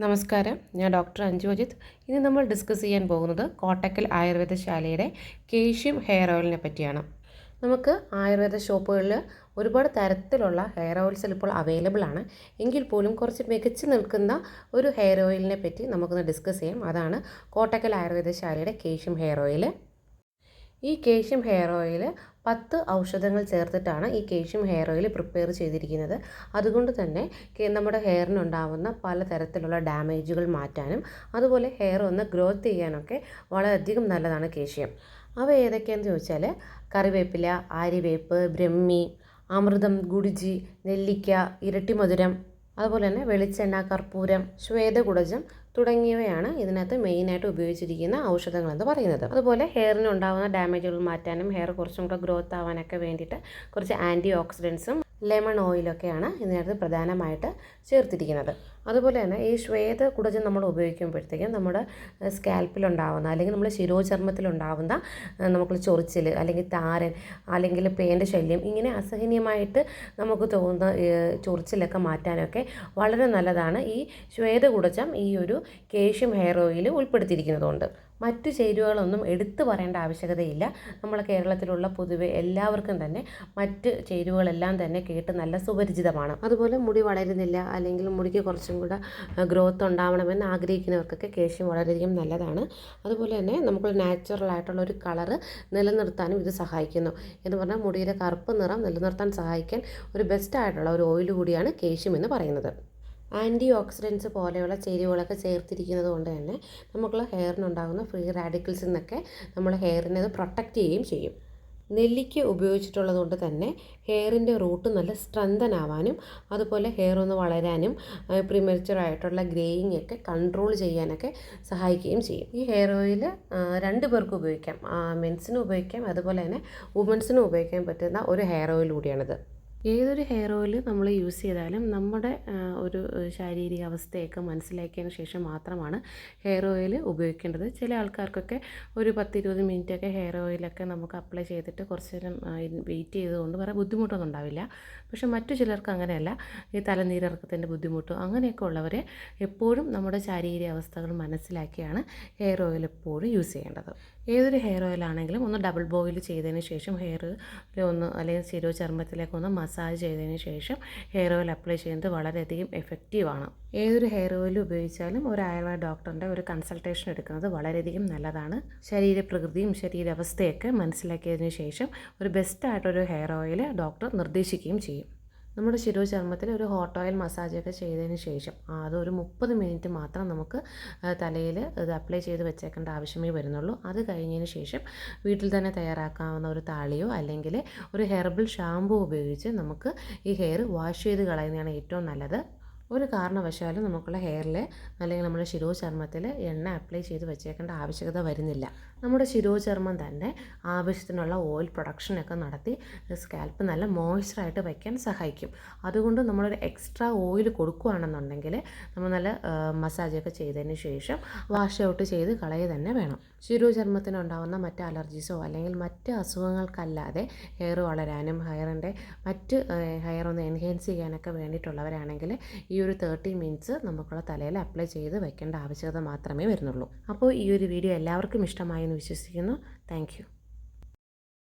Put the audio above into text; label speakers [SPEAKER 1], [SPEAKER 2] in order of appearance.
[SPEAKER 1] നമസ്കാരം, ഞാൻ ഡോക്ടർ അഞ്ജു അജിത്ത്. ഇന്ന് നമ്മൾ ഡിസ്കസ് ചെയ്യാൻ പോകുന്നത് കോട്ടക്കൽ ആയുർവേദശാലയുടെ കേഷ്യം ഹെയർ ഓയിലിനെ പറ്റിയാണ്. നമുക്ക് ആയുർവേദ ഷോപ്പുകളിൽ ഒരുപാട് തരത്തിലുള്ള ഹെയർ ഓയിൽസ് ഇപ്പോൾ അവൈലബിൾ ആണ്. എങ്കിൽ പോലും കുറച്ച് മികച്ചു നിൽക്കുന്ന ഒരു ഹെയർ ഓയിലിനെ പറ്റി നമുക്കൊന്ന് ഡിസ്കസ് ചെയ്യാം. അതാണ് കോട്ടക്കൽ ആയുർവേദശാലയുടെ കേഷ്യം ഹെയർ ഓയിൽ. ഈ കേഷ്യം ഹെയർ ഓയിൽ 10 ഔഷധങ്ങൾ ചേർത്തിട്ടാണ് ഈ കേഷ്യം ഹെയർ ഓയിൽ പ്രിപ്പയർ ചെയ്തിരിക്കുന്നത്. അതുകൊണ്ട് തന്നെ നമ്മുടെ ഹെയറിനുണ്ടാവുന്ന പലതരത്തിലുള്ള ഡാമേജുകൾ മാറ്റാനും അതുപോലെ ഹെയർ ഒന്ന് ഗ്രോത്ത് ചെയ്യാനൊക്കെ വളരെയധികം നല്ലതാണ് കേഷ്യം. അവ ഏതൊക്കെയാണെന്ന് ചോദിച്ചാൽ കറിവേപ്പില, ആര്യവേപ്പ്, ബ്രഹ്മി, അമൃതം, ഗുഡിജി, നെല്ലിക്ക, ഇരട്ടിമധുരം, അതുപോലെ തന്നെ വെളിച്ചെണ്ണ, കർപ്പൂരം, ശ്വേതകുടജം തുടങ്ങിയവയാണ് ഇതിനകത്ത് മെയിനായിട്ട് ഉപയോഗിച്ചിരിക്കുന്ന ഔഷധങ്ങളെന്ന് പറയുന്നത്. അതുപോലെ ഹെയറിന് ഉണ്ടാകുന്ന ഡാമേജുകൾ മാറ്റാനും ഹെയർ കുറച്ചും കൂടെ ഗ്രോത്ത് ആവാനൊക്കെ വേണ്ടിയിട്ട് കുറച്ച് ആൻറ്റി ഓക്സിഡൻസും ലെമൺ ഓയിലൊക്കെയാണ് ഇതിനകത്ത് പ്രധാനമായിട്ട് ചേർത്തിരിക്കുന്നത്. അതുപോലെ തന്നെ ഈ ശ്വേതകുടജം നമ്മൾ ഉപയോഗിക്കുമ്പോഴത്തേക്കും നമ്മുടെ സ്കാൽപ്പിലുണ്ടാവുന്ന അല്ലെങ്കിൽ നമ്മുടെ ശിരോചർമ്മത്തിലുണ്ടാവുന്ന നമുക്ക് ചൊറിച്ചിൽ അല്ലെങ്കിൽ താരൻ അല്ലെങ്കിൽ പേൻ്റെ ശല്യം ഇങ്ങനെ അസഹനീയമായിട്ട് നമുക്ക് തോന്നുന്ന ചൊറിച്ചിലൊക്കെ മാറ്റാനൊക്കെ വളരെ നല്ലതാണ് ഈ ശ്വേതകുടജം ഈ ഒരു കേഷ്യം ഹെയർ ഓയിൽ ഉൾപ്പെടുത്തിയിരിക്കുന്നതുകൊണ്ട്. മറ്റു ചേരുവകളൊന്നും എടുത്തു പറയേണ്ട ആവശ്യകതയില്ല. നമ്മുടെ കേരളത്തിലുള്ള പൊതുവെ എല്ലാവർക്കും തന്നെ മറ്റ് ചേരുവകളെല്ലാം തന്നെ കേട്ട് നല്ല സുപരിചിതമാണ്. അതുപോലെ മുടി വളരുന്നില്ല അല്ലെങ്കിൽ മുടിക്ക് കുറച്ചും കൂടെ ഗ്രോത്ത് ഉണ്ടാവണമെന്ന് ആഗ്രഹിക്കുന്നവർക്കൊക്കെ കേഷ്യം വളരെയധികം നല്ലതാണ്. അതുപോലെ തന്നെ നമുക്ക് നാച്ചുറൽ ആയിട്ടുള്ള ഒരു കളറ് നിലനിർത്താനും ഇത് സഹായിക്കുന്നു. എന്ന് പറഞ്ഞാൽ മുടിയുടെ കറുപ്പ് നിറം നിലനിർത്താൻ സഹായിക്കാൻ ഒരു ബെസ്റ്റ് ആയിട്ടുള്ള ഒരു ഓയിൽ കൂടിയാണ് കേഷ്യം എന്ന് പറയുന്നത്. ആൻറ്റി ഓക്സിഡൻസ് പോലെയുള്ള ചേരുവകളൊക്കെ ചേർത്തിരിക്കുന്നത് കൊണ്ട് തന്നെ നമുക്കുള്ള ഹെയറിനുണ്ടാകുന്ന ഫ്രീ റാഡിക്കൽസിൽ നിന്നൊക്കെ നമ്മൾ ഹെയറിനെ അത് പ്രൊട്ടക്റ്റ് ചെയ്യുകയും ചെയ്യും. നെല്ലിക്ക ഉപയോഗിച്ചിട്ടുള്ളത് കൊണ്ട് തന്നെ ഹെയറിൻ്റെ റൂട്ട് നല്ല സ്ട്രെങ്തൻ ആവാനും അതുപോലെ ഹെയർ ഒന്ന് വളരാനും പ്രിമച്ചുറായിട്ടുള്ള ഗ്രേയിങ് ഒക്കെ കൺട്രോൾ ചെയ്യാനൊക്കെ സഹായിക്കുകയും ചെയ്യും. ഈ ഹെയർ ഓയിൽ 2 പേർക്ക് ഉപയോഗിക്കാം. മെൻസിനും ഉപയോഗിക്കാം, അതുപോലെ തന്നെ വുമൻസിനും ഉപയോഗിക്കാൻ പറ്റുന്ന ഒരു ഹെയർ ഓയിൽ കൂടിയാണിത്. ഏതൊരു ഹെയർ ഓയിൽ നമ്മൾ യൂസ് ചെയ്താലും നമ്മുടെ ഒരു ശാരീരിക അവസ്ഥയൊക്കെ മനസ്സിലാക്കിയതിന് ശേഷം മാത്രമാണ് ഹെയർ ഓയിൽ ഉപയോഗിക്കേണ്ടത്. ചില ആൾക്കാർക്കൊക്കെ ഒരു 10-20 മിനിറ്റൊക്കെ ഹെയർ ഓയിലൊക്കെ നമുക്ക് അപ്ലൈ ചെയ്തിട്ട് കുറച്ച് നേരം വെയിറ്റ് ചെയ്തുകൊണ്ട് വേറെ ബുദ്ധിമുട്ടൊന്നും ഉണ്ടാവില്ല. പക്ഷേ മറ്റു ചിലർക്ക് അങ്ങനെയല്ല. ഈ തലനീരിറക്കത്തിൻ്റെ ബുദ്ധിമുട്ടോ അങ്ങനെയൊക്കെ ഉള്ളവർ എപ്പോഴും നമ്മുടെ ശാരീരിക അവസ്ഥകൾ മനസ്സിലാക്കിയാണ് ഹെയർ ഓയിൽ എപ്പോഴും യൂസ് ചെയ്യേണ്ടത്. ഏതൊരു ഹെയർ ഓയിലാണെങ്കിലും ഒന്ന് ഡബിൾ ബോയിൽ ചെയ്തതിന് ശേഷം ഹെയറിൽ ഒന്ന് അല്ലെങ്കിൽ ശിരോചർമ്മത്തിലേക്കൊന്ന് മസാജ് ചെയ്തതിന് ശേഷം ഹെയർ ഓയിൽ അപ്ലൈ ചെയ്യുന്നത് വളരെയധികം എഫക്റ്റീവാണ്. ഏതൊരു ഹെയർ ഓയിൽ ഉപയോഗിച്ചാലും ഒരു ആയുർവേദ ഡോക്ടറിൻ്റെ ഒരു കൺസൾട്ടേഷൻ എടുക്കുന്നത് വളരെയധികം നല്ലതാണ്. ശരീരപ്രകൃതിയും ശരീരാവസ്ഥയൊക്കെ മനസ്സിലാക്കിയതിന് ശേഷം ഒരു ബെസ്റ്റായിട്ടൊരു ഹെയർ ഓയിൽ ഡോക്ടർ നിർദ്ദേശിക്കുകയും ചെയ്യും. നമ്മുടെ ശിരോചർമ്മത്തിൽ ഒരു ഹോട്ട് ഓയിൽ മസാജൊക്കെ ചെയ്തതിന് ശേഷം അതൊരു 30 മിനിറ്റ് മാത്രം നമുക്ക് തലയിൽ ഇത് അപ്ലൈ ചെയ്ത് വെച്ചേക്കേണ്ട ആവശ്യമേ വരുന്നുള്ളൂ. അത് കഴിഞ്ഞതിന് ശേഷം വീട്ടിൽ തന്നെ തയ്യാറാക്കാവുന്ന ഒരു താളിയോ അല്ലെങ്കിൽ ഒരു ഹെർബൽ ഷാമ്പൂ ഉപയോഗിച്ച് നമുക്ക് ഈ ഹെയർ വാഷ് ചെയ്ത് കളയുന്നതാണ് ഏറ്റവും നല്ലത്. ഒരു കാരണവശാലും നമുക്കുള്ള ഹെയറിൽ അല്ലെങ്കിൽ നമ്മുടെ ശിരോചർമ്മത്തിൽ എണ്ണ അപ്ലൈ ചെയ്ത് വെച്ചേക്കേണ്ട ആവശ്യകത വരുന്നില്ല. നമ്മുടെ ശിരോചർമ്മം തന്നെ ആവശ്യത്തിനുള്ള ഓയിൽ പ്രൊഡക്ഷനൊക്കെ നടത്തി സ്കാൽപ്പ് നല്ല മോയ്സ്ചറായിട്ട് വയ്ക്കാൻ സഹായിക്കും. അതുകൊണ്ട് നമ്മളൊരു എക്സ്ട്രാ ഓയിൽ കൊടുക്കുകയാണെന്നുണ്ടെങ്കിൽ നമ്മൾ നല്ല മസാജൊക്കെ ചെയ്തതിന് ശേഷം വാഷ് ഔട്ട് ചെയ്ത് കളയുക തന്നെ വേണം. ശിരോചർമ്മത്തിനുണ്ടാകുന്ന മറ്റ് അലർജീസോ അല്ലെങ്കിൽ മറ്റ് അസുഖങ്ങൾക്കല്ലാതെ ഹെയർ വളരാനും ഹെയർ ഒന്ന് എൻഹാൻസ് ചെയ്യാനൊക്കെ വേണ്ടിയിട്ടുള്ളവരാണെങ്കിൽ ഈ ഒരു 30 മിനിറ്റ്സ് നമുക്കുള്ള തലയിൽ അപ്ലൈ ചെയ്ത് വെക്കേണ്ട ആവശ്യകത മാത്രമേ വരുന്നുള്ളൂ. അപ്പോൾ ഈ ഒരു വീഡിയോ എല്ലാവർക്കും ഇഷ്ടമായി എന്ന് വിശ്വസിക്കുന്നു. Thank you.